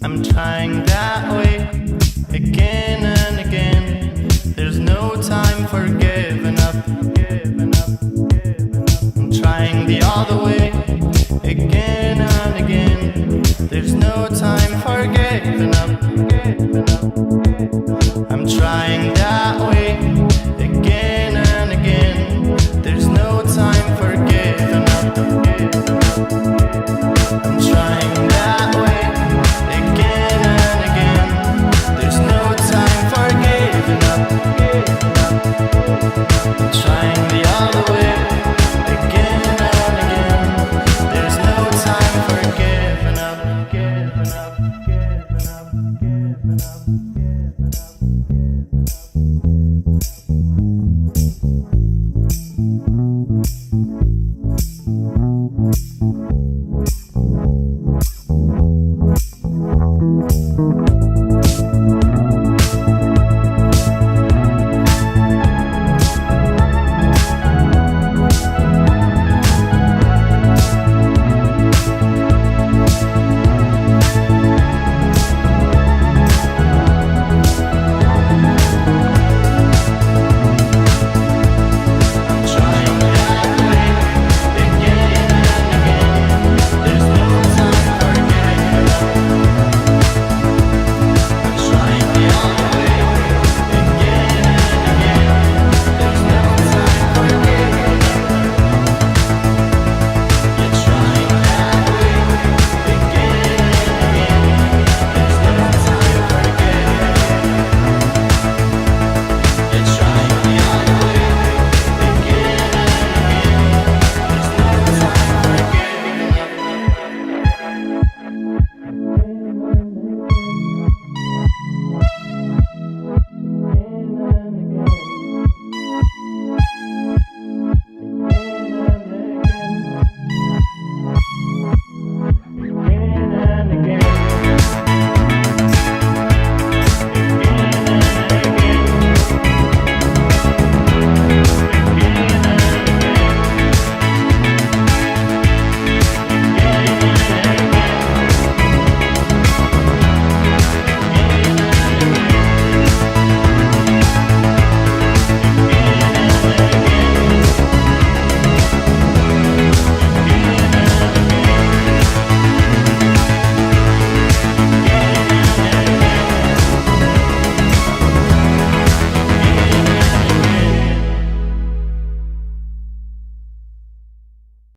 I'm trying that way again and again. There's no time for giving up. I'm trying the other way again and again. There's no time for giving up. I'm trying that way again and again. There's no time for giving up. I'm trying that way again and again. There's no time for giving up. I'm trying the other way.